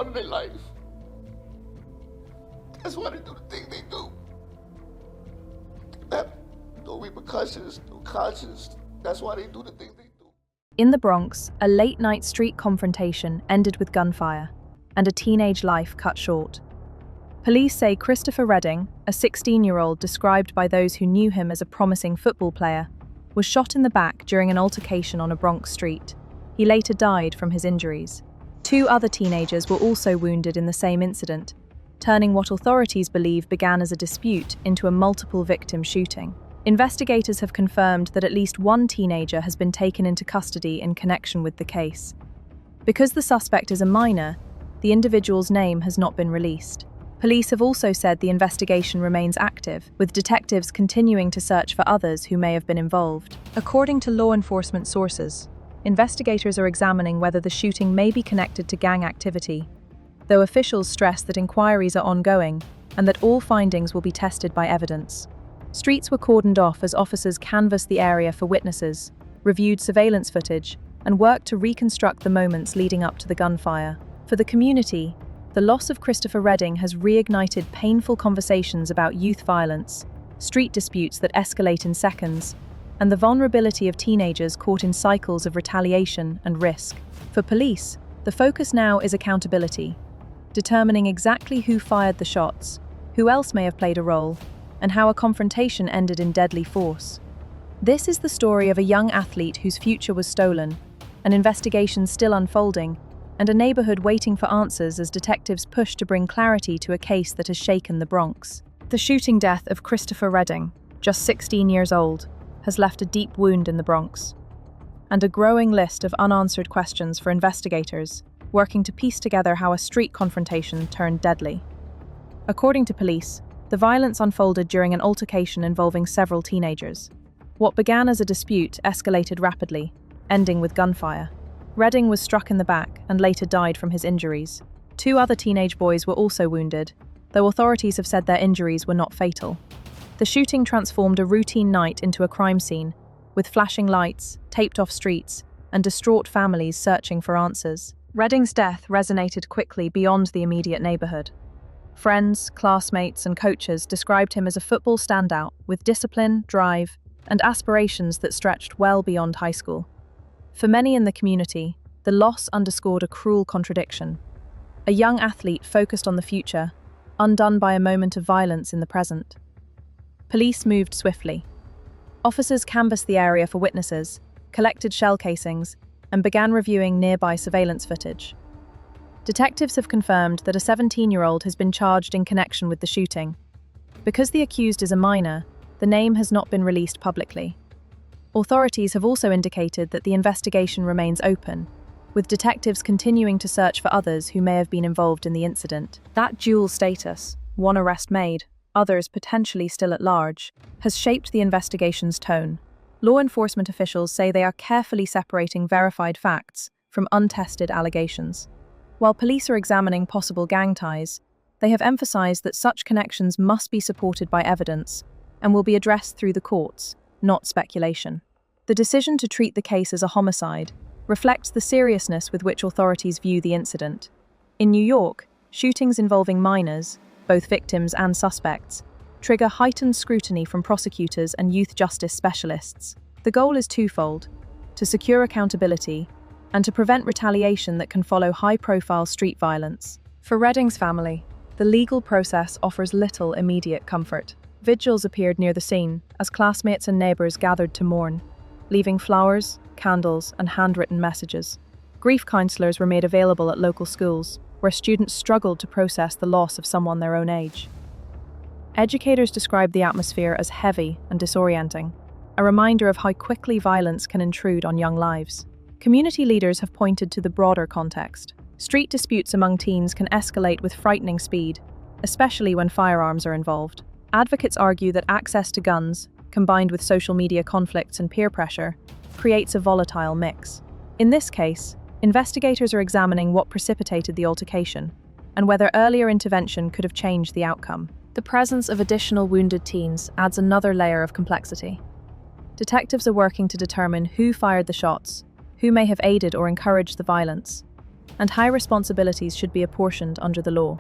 part of their life. That's why they do the thing they do. They have no repercussions, no conscience. That's why they do the things they do. In the Bronx, a late-night street confrontation ended with gunfire, and a teenage life cut short. Police say Christopher Redding, a 16-year-old described by those who knew him as a promising football player, was shot in the back during an altercation on a Bronx street. He later died from his injuries. 2 other teenagers were also wounded in the same incident, turning what authorities believe began as a dispute into a multiple-victim shooting. Investigators have confirmed that at least 1 teenager has been taken into custody in connection with the case. Because the suspect is a minor, the individual's name has not been released. Police have also said the investigation remains active, with detectives continuing to search for others who may have been involved. According to law enforcement sources, investigators are examining whether the shooting may be connected to gang activity, though officials stress that inquiries are ongoing and that all findings will be tested by evidence. Streets were cordoned off as officers canvassed the area for witnesses, reviewed surveillance footage, and worked to reconstruct the moments leading up to the gunfire. For the community, the loss of Christopher Redding has reignited painful conversations about youth violence, street disputes that escalate in seconds, and the vulnerability of teenagers caught in cycles of retaliation and risk. For police, the focus now is accountability, determining exactly who fired the shots, who else may have played a role, and how a confrontation ended in deadly force. This is the story of a young athlete whose future was stolen, an investigation still unfolding, and a neighborhood waiting for answers as detectives push to bring clarity to a case that has shaken the Bronx. The shooting death of Christopher Redding, just 16 years old, has left a deep wound in the Bronx, and a growing list of unanswered questions for investigators working to piece together how a street confrontation turned deadly. According to police, the violence unfolded during an altercation involving several teenagers. What began as a dispute escalated rapidly, ending with gunfire. Redding was struck in the back and later died from his injuries. 2 other teenage boys were also wounded, though authorities have said their injuries were not fatal. The shooting transformed a routine night into a crime scene, with flashing lights, taped-off streets, and distraught families searching for answers. Redding's death resonated quickly beyond the immediate neighborhood. Friends, classmates, and coaches described him as a football standout with discipline, drive, and aspirations that stretched well beyond high school. For many in the community, the loss underscored a cruel contradiction. A young athlete focused on the future, undone by a moment of violence in the present. Police moved swiftly. Officers canvassed the area for witnesses, collected shell casings, and began reviewing nearby surveillance footage. Detectives have confirmed that a 17-year-old has been charged in connection with the shooting. Because the accused is a minor, the name has not been released publicly. Authorities have also indicated that the investigation remains open, with detectives continuing to search for others who may have been involved in the incident. That dual status, one arrest made, others potentially still at large, has shaped the investigation's tone. Law enforcement officials say they are carefully separating verified facts from untested allegations. While police are examining possible gang ties, they have emphasized that such connections must be supported by evidence and will be addressed through the courts, not speculation. The decision to treat the case as a homicide reflects the seriousness with which authorities view the incident. In New York, shootings involving minors, both victims and suspects, trigger heightened scrutiny from prosecutors and youth justice specialists. The goal is twofold: to secure accountability and to prevent retaliation that can follow high-profile street violence. For Redding's family, the legal process offers little immediate comfort. Vigils appeared near the scene as classmates and neighbors gathered to mourn, leaving flowers, candles, and handwritten messages. Grief counselors were made available at local schools, where students struggled to process the loss of someone their own age. Educators described the atmosphere as heavy and disorienting, a reminder of how quickly violence can intrude on young lives. Community leaders have pointed to the broader context. Street disputes among teens can escalate with frightening speed, especially when firearms are involved. Advocates argue that access to guns, combined with social media conflicts and peer pressure, creates a volatile mix. In this case, investigators are examining what precipitated the altercation and whether earlier intervention could have changed the outcome. The presence of additional wounded teens adds another layer of complexity. Detectives are working to determine who fired the shots, who may have aided or encouraged the violence, and high responsibilities should be apportioned under the law.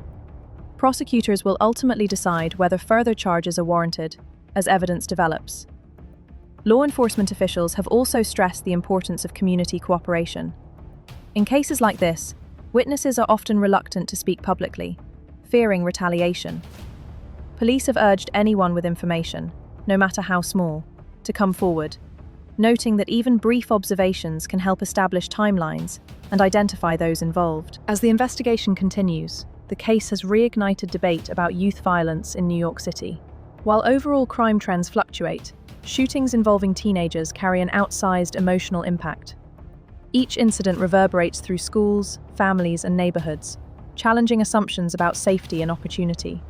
Prosecutors will ultimately decide whether further charges are warranted as evidence develops. Law enforcement officials have also stressed the importance of community cooperation. In cases like this, witnesses are often reluctant to speak publicly, fearing retaliation. Police have urged anyone with information, no matter how small, to come forward, noting that even brief observations can help establish timelines and identify those involved. As the investigation continues, the case has reignited debate about youth violence in New York City. While overall crime trends fluctuate, shootings involving teenagers carry an outsized emotional impact. Each incident reverberates through schools, families, and neighborhoods, challenging assumptions about safety and opportunity.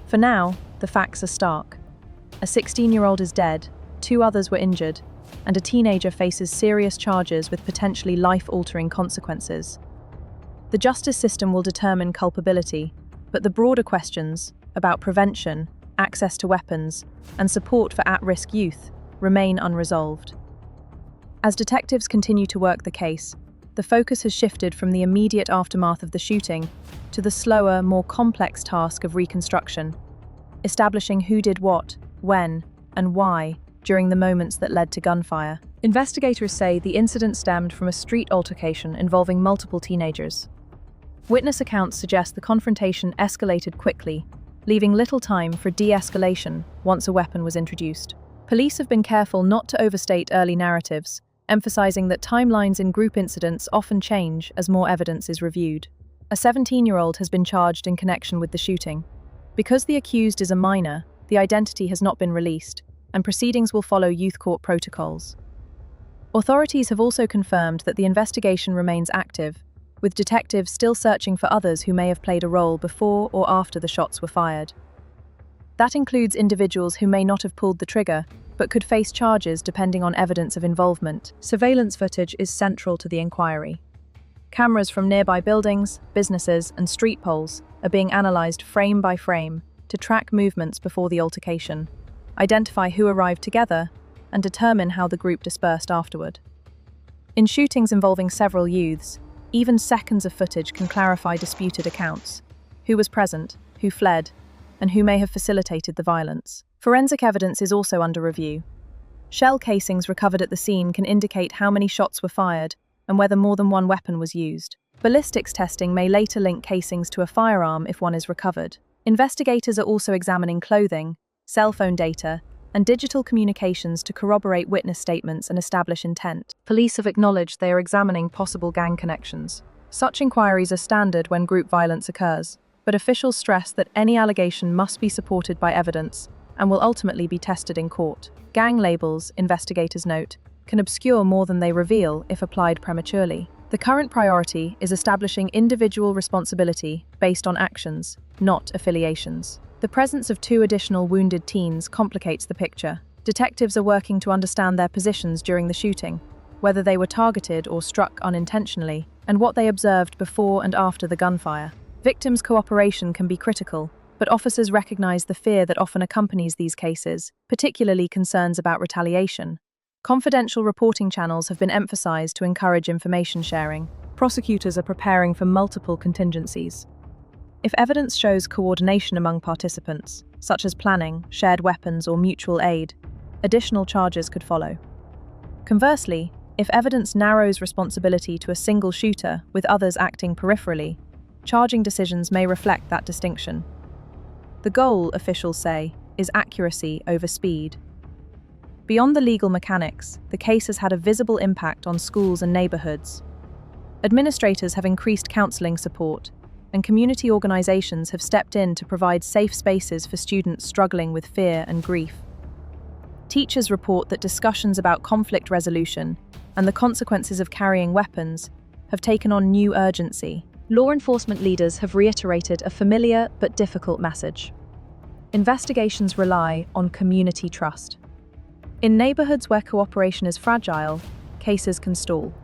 For now, the facts are stark. A 16-year-old is dead, 2 others were injured, and a teenager faces serious charges with potentially life-altering consequences. The justice system will determine culpability, but the broader questions about prevention, access to weapons, and support for at-risk youth remain unresolved. As detectives continue to work the case, the focus has shifted from the immediate aftermath of the shooting to the slower, more complex task of reconstruction, establishing who did what, when, and why during the moments that led to gunfire. Investigators say the incident stemmed from a street altercation involving multiple teenagers. Witness accounts suggest the confrontation escalated quickly, leaving little time for de-escalation once a weapon was introduced. Police have been careful not to overstate early narratives, emphasizing that timelines in group incidents often change as more evidence is reviewed. A 17-year-old has been charged in connection with the shooting. Because the accused is a minor, the identity has not been released, and proceedings will follow youth court protocols. Authorities have also confirmed that the investigation remains active, with detectives still searching for others who may have played a role before or after the shots were fired. That includes individuals who may not have pulled the trigger, but could face charges depending on evidence of involvement. Surveillance footage is central to the inquiry. Cameras from nearby buildings, businesses, and street poles are being analysed frame by frame to track movements before the altercation, identify who arrived together, and determine how the group dispersed afterward. In shootings involving several youths, even seconds of footage can clarify disputed accounts: who was present, who fled, and who may have facilitated the violence. Forensic evidence is also under review. Shell casings recovered at the scene can indicate how many shots were fired and whether more than one weapon was used. Ballistics testing may later link casings to a firearm if one is recovered. Investigators are also examining clothing, cell phone data, and digital communications to corroborate witness statements and establish intent. Police have acknowledged they are examining possible gang connections. Such inquiries are standard when group violence occurs, but officials stress that any allegation must be supported by evidence and will ultimately be tested in court. Gang labels, investigators note, can obscure more than they reveal if applied prematurely. The current priority is establishing individual responsibility based on actions, not affiliations. The presence of 2 additional wounded teens complicates the picture. Detectives are working to understand their positions during the shooting, whether they were targeted or struck unintentionally, and what they observed before and after the gunfire. Victims' cooperation can be critical, but officers recognize the fear that often accompanies these cases, particularly concerns about retaliation. Confidential reporting channels have been emphasized to encourage information sharing. Prosecutors are preparing for multiple contingencies. If evidence shows coordination among participants, such as planning, shared weapons, or mutual aid, additional charges could follow. Conversely, if evidence narrows responsibility to a single shooter with others acting peripherally, charging decisions may reflect that distinction. The goal, officials say, is accuracy over speed. Beyond the legal mechanics, the case has had a visible impact on schools and neighborhoods. Administrators have increased counseling support, and community organizations have stepped in to provide safe spaces for students struggling with fear and grief. Teachers report that discussions about conflict resolution and the consequences of carrying weapons have taken on new urgency. Law enforcement leaders have reiterated a familiar but difficult message. Investigations rely on community trust. In neighborhoods where cooperation is fragile, cases can stall.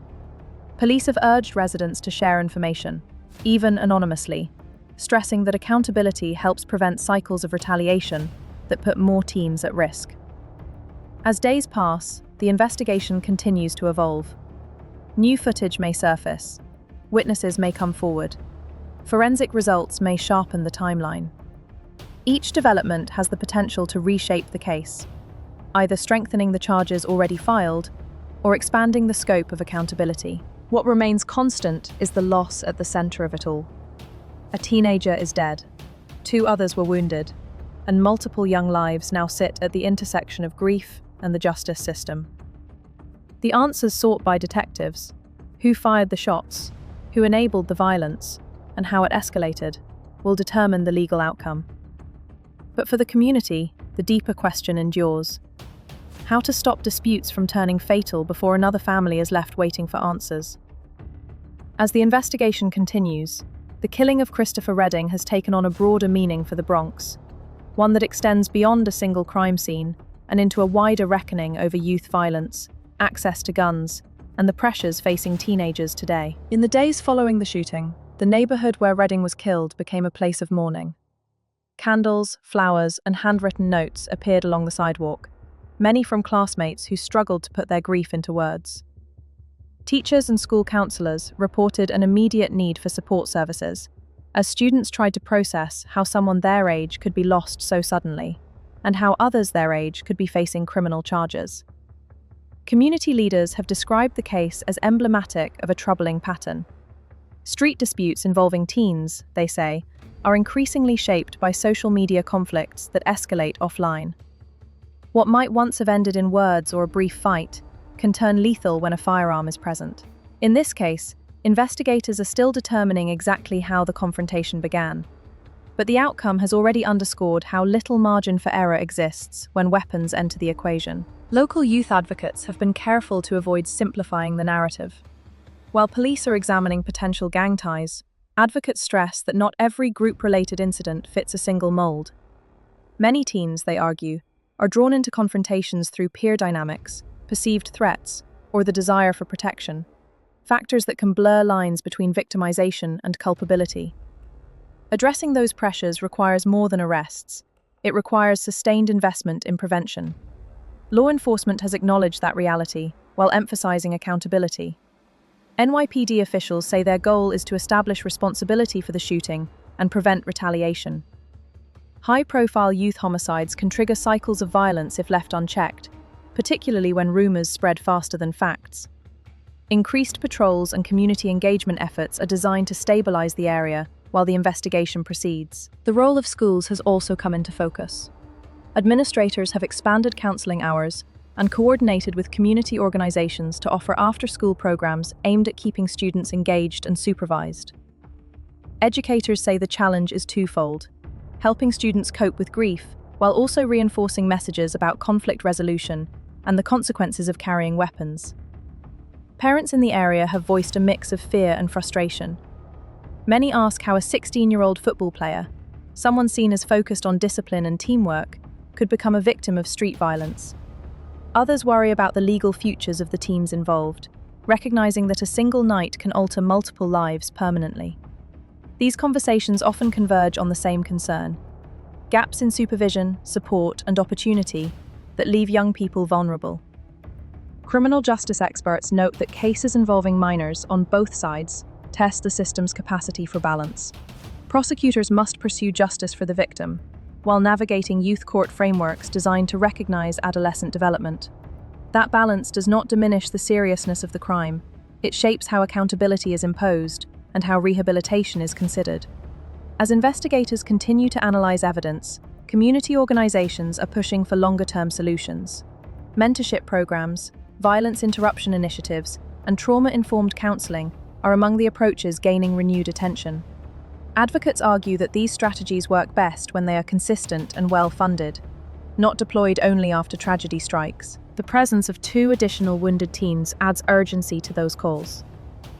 Police have urged residents to share information, even anonymously, stressing that accountability helps prevent cycles of retaliation that put more teens at risk. As days pass, the investigation continues to evolve. New footage may surface, witnesses may come forward. Forensic results may sharpen the timeline. Each development has the potential to reshape the case, either strengthening the charges already filed or expanding the scope of accountability. What remains constant is the loss at the center of it all. A teenager is dead, 2 others were wounded, and multiple young lives now sit at the intersection of grief and the justice system. The answers sought by detectives, who fired the shots, who enabled the violence, and how it escalated, will determine the legal outcome. But for the community, the deeper question endures: how to stop disputes from turning fatal before another family is left waiting for answers. As the investigation continues, the killing of Christopher Redding has taken on a broader meaning for the Bronx, one that extends beyond a single crime scene and into a wider reckoning over youth violence, access to guns, and the pressures facing teenagers today. In the days following the shooting, the neighborhood where Redding was killed became a place of mourning. Candles, flowers, and handwritten notes appeared along the sidewalk, many from classmates who struggled to put their grief into words. Teachers and school counselors reported an immediate need for support services, as students tried to process how someone their age could be lost so suddenly, and how others their age could be facing criminal charges. Community leaders have described the case as emblematic of a troubling pattern. Street disputes involving teens, they say, are increasingly shaped by social media conflicts that escalate offline. What might once have ended in words or a brief fight can turn lethal when a firearm is present. In this case, investigators are still determining exactly how the confrontation began, but the outcome has already underscored how little margin for error exists when weapons enter the equation. Local youth advocates have been careful to avoid simplifying the narrative. While police are examining potential gang ties, advocates stress that not every group-related incident fits a single mold. Many teens, they argue, are drawn into confrontations through peer dynamics, perceived threats, or the desire for protection, factors that can blur lines between victimization and culpability. Addressing those pressures requires more than arrests. It requires sustained investment in prevention. Law enforcement has acknowledged that reality, while emphasizing accountability. NYPD officials say their goal is to establish responsibility for the shooting and prevent retaliation. High-profile youth homicides can trigger cycles of violence if left unchecked, particularly when rumors spread faster than facts. Increased patrols and community engagement efforts are designed to stabilize the area while the investigation proceeds. The role of schools has also come into focus. Administrators have expanded counseling hours and coordinated with community organizations to offer after-school programs aimed at keeping students engaged and supervised. Educators say the challenge is twofold: helping students cope with grief while also reinforcing messages about conflict resolution and the consequences of carrying weapons. Parents in the area have voiced a mix of fear and frustration. Many ask how a 16-year-old football player, someone seen as focused on discipline and teamwork, could become a victim of street violence. Others worry about the legal futures of the teens involved, recognizing that a single night can alter multiple lives permanently. These conversations often converge on the same concern: gaps in supervision, support, and opportunity that leave young people vulnerable. Criminal justice experts note that cases involving minors on both sides test the system's capacity for balance. Prosecutors must pursue justice for the victim, while navigating youth court frameworks designed to recognize adolescent development. That balance does not diminish the seriousness of the crime. It shapes how accountability is imposed and how rehabilitation is considered. As investigators continue to analyze evidence, community organizations are pushing for longer-term solutions. Mentorship programs, violence interruption initiatives, and trauma-informed counseling are among the approaches gaining renewed attention. Advocates argue that these strategies work best when they are consistent and well-funded, not deployed only after tragedy strikes. The presence of 2 additional wounded teens adds urgency to those calls.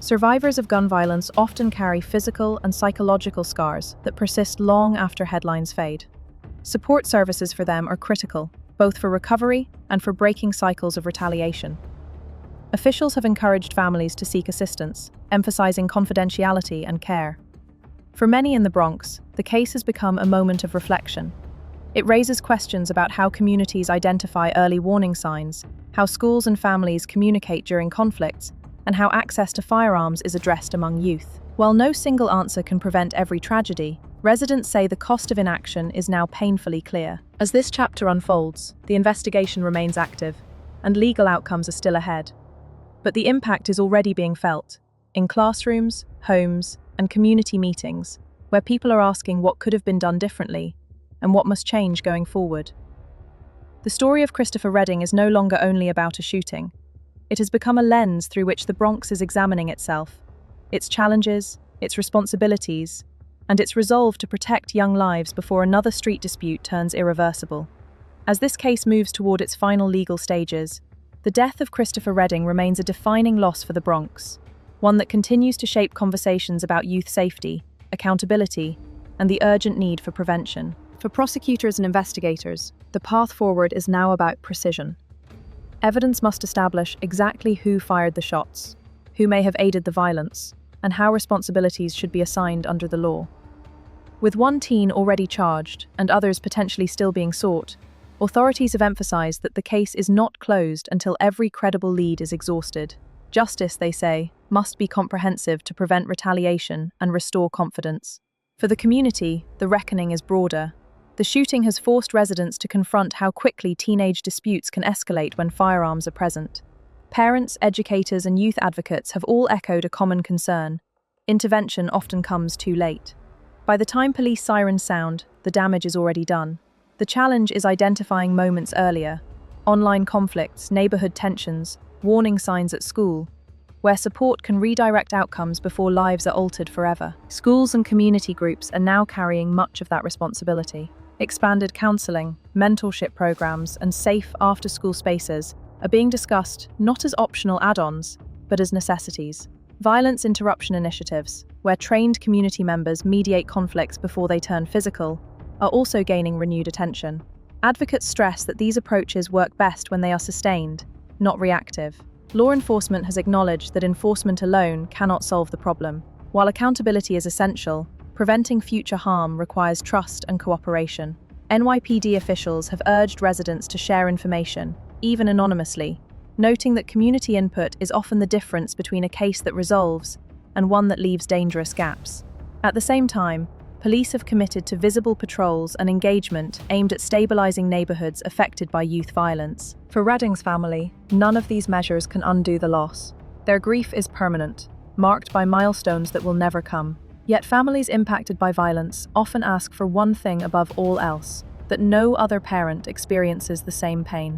Survivors of gun violence often carry physical and psychological scars that persist long after headlines fade. Support services for them are critical, both for recovery and for breaking cycles of retaliation. Officials have encouraged families to seek assistance, emphasizing confidentiality and care. For many in the Bronx, the case has become a moment of reflection. It raises questions about how communities identify early warning signs, how schools and families communicate during conflicts, and how access to firearms is addressed among youth. While no single answer can prevent every tragedy, residents say the cost of inaction is now painfully clear. As this chapter unfolds, the investigation remains active, and legal outcomes are still ahead. But the impact is already being felt in classrooms, homes, and community meetings, where people are asking what could have been done differently and what must change going forward. The story of Christopher Redding is no longer only about a shooting. It has become a lens through which the Bronx is examining itself, its challenges, its responsibilities, and its resolve to protect young lives before another street dispute turns irreversible. As this case moves toward its final legal stages, the death of Christopher Redding remains a defining loss for the Bronx, one that continues to shape conversations about youth safety, accountability, and the urgent need for prevention. For prosecutors and investigators, the path forward is now about precision. Evidence must establish exactly who fired the shots, who may have aided the violence, and how responsibilities should be assigned under the law. With one teen already charged and others potentially still being sought, authorities have emphasized that the case is not closed until every credible lead is exhausted. Justice, they say, must be comprehensive to prevent retaliation and restore confidence. For the community, the reckoning is broader. The shooting has forced residents to confront how quickly teenage disputes can escalate when firearms are present. Parents, educators, and youth advocates have all echoed a common concern. Intervention often comes too late. By the time police sirens sound, the damage is already done. The challenge is identifying moments earlier: online conflicts, neighborhood tensions, warning signs at school, where support can redirect outcomes before lives are altered forever. Schools and community groups are now carrying much of that responsibility. Expanded counseling, mentorship programs, and safe after-school spaces are being discussed not as optional add-ons, but as necessities. Violence interruption initiatives, where trained community members mediate conflicts before they turn physical, are also gaining renewed attention. Advocates stress that these approaches work best when they are sustained, not reactive. Law enforcement has acknowledged that enforcement alone cannot solve the problem. While accountability is essential, preventing future harm requires trust and cooperation. NYPD officials have urged residents to share information, even anonymously, noting that community input is often the difference between a case that resolves and one that leaves dangerous gaps. At the same time, police have committed to visible patrols and engagement aimed at stabilizing neighborhoods affected by youth violence. For Redding's family, none of these measures can undo the loss. Their grief is permanent, marked by milestones that will never come. Yet families impacted by violence often ask for one thing above all else: that no other parent experiences the same pain.